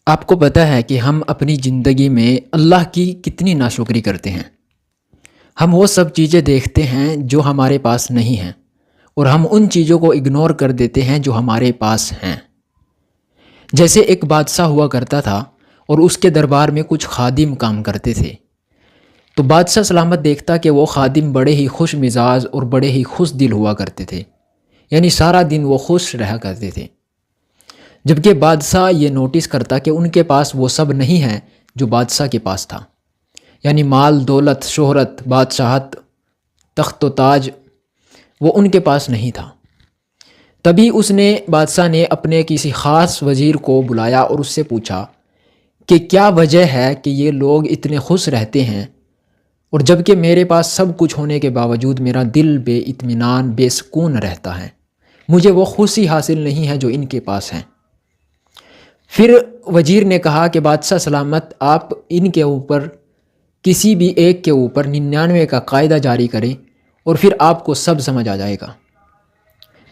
آپ کو پتہ ہے کہ ہم اپنی زندگی میں اللہ کی کتنی ناشکری کرتے ہیں۔ ہم وہ سب چیزیں دیکھتے ہیں جو ہمارے پاس نہیں ہیں، اور ہم ان چیزوں کو اگنور کر دیتے ہیں جو ہمارے پاس ہیں۔ جیسے ایک بادشاہ ہوا کرتا تھا اور اس کے دربار میں کچھ خادم کام کرتے تھے۔ تو بادشاہ سلامت دیکھتا کہ وہ خادم بڑے ہی خوش مزاج اور بڑے ہی خوش دل ہوا کرتے تھے، یعنی سارا دن وہ خوش رہا کرتے تھے۔ جبکہ بادشاہ یہ نوٹس کرتا کہ ان کے پاس وہ سب نہیں ہے جو بادشاہ کے پاس تھا، یعنی مال دولت شہرت بادشاہت تخت و تاج وہ ان کے پاس نہیں تھا۔ تبھی بادشاہ نے اپنے کسی خاص وزیر کو بلایا اور اس سے پوچھا کہ کیا وجہ ہے کہ یہ لوگ اتنے خوش رہتے ہیں، اور جبکہ میرے پاس سب کچھ ہونے کے باوجود میرا دل بے اطمینان بے سکون رہتا ہے، مجھے وہ خوشی حاصل نہیں ہے جو ان کے پاس ہیں۔ پھر وزیر نے کہا کہ بادشاہ سلامت، آپ ان کے اوپر کسی بھی ایک کے اوپر 99 کا قاعدہ جاری کریں اور پھر آپ کو سب سمجھ آ جائے گا۔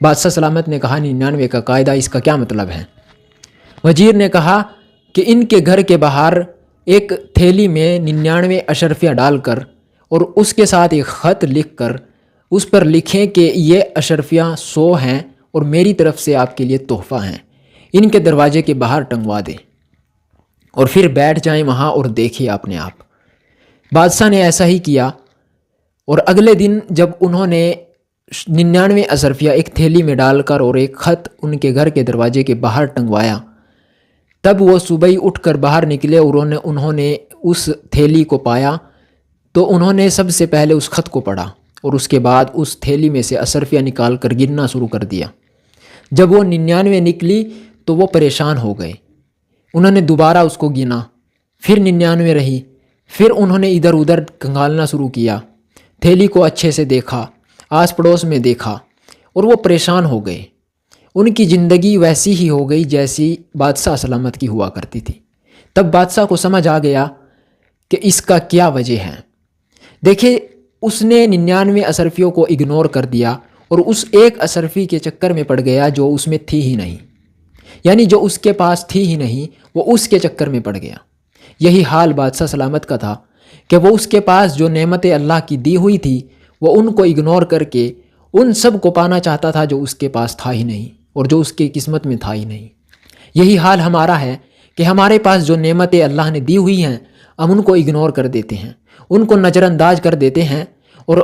بادشاہ سلامت نے کہا 99 کا قاعدہ، اس کا کیا مطلب ہے؟ وزیر نے کہا کہ ان کے گھر کے باہر ایک تھیلی میں 99 اشرفیہ ڈال کر اور اس کے ساتھ ایک خط لکھ کر اس پر لکھیں کہ یہ اشرفیہ 100 ہیں اور میری طرف سے آپ کے لیے تحفہ ہیں، ان کے دروازے کے باہر ٹنگوا دیں اور پھر بیٹھ جائیں وہاں اور دیکھیں اپنے آپ۔ بادشاہ نے ایسا ہی کیا، اور اگلے دن جب انہوں نے 99 اشرفیہ ایک تھیلی میں ڈال کر اور ایک خط ان کے گھر کے دروازے کے باہر ٹنگوایا، تب وہ صبح ہی اٹھ کر باہر نکلے اور انہوں نے اس تھیلی کو پایا۔ تو انہوں نے سب سے پہلے اس خط کو پڑھا اور اس کے بعد اس تھیلی میں سے اشرفیہ نکال کر گننا شروع کر دیا۔ جب وہ 99 نکلی تو وہ پریشان ہو گئے، انہوں نے دوبارہ اس کو گنا، پھر 99 رہی، پھر انہوں نے ادھر ادھر کنگالنا شروع کیا، تھیلی کو اچھے سے دیکھا، آس پڑوس میں دیکھا، اور وہ پریشان ہو گئے۔ ان کی زندگی ویسی ہی ہو گئی جیسی بادشاہ سلامت کی ہوا کرتی تھی۔ تب بادشاہ کو سمجھ آ گیا کہ اس کا کیا وجہ ہے۔ دیکھیں، اس نے 99 اشرفیوں کو اگنور کر دیا اور اس ایک اشرفی کے چکر میں پڑ گیا جو اس میں تھی ہی نہیں، یعنی جو اس کے پاس تھی ہی نہیں، وہ اس کے چکر میں پڑ گیا۔ یہی حال بادشاہ سلامت کا تھا کہ وہ اس کے پاس جو نعمتیں اللہ کی دی ہوئی تھی وہ ان کو اگنور کر کے ان سب کو پانا چاہتا تھا جو اس کے پاس تھا ہی نہیں اور جو اس کی قسمت میں تھا ہی نہیں۔ یہی حال ہمارا ہے کہ ہمارے پاس جو نعمتیں اللہ نے دی ہوئی ہیں ہم ان کو اگنور کر دیتے ہیں، ان کو نظر انداز کر دیتے ہیں، اور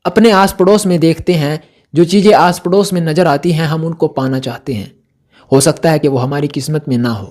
اپنے آس پڑوس میں دیکھتے ہیں جو چیزیں آس پڑوس میں نظر آتی ہیں ہم ان کو پانا چاہتے ہیں۔ ہو سکتا ہے کہ وہ ہماری قسمت میں نہ ہو۔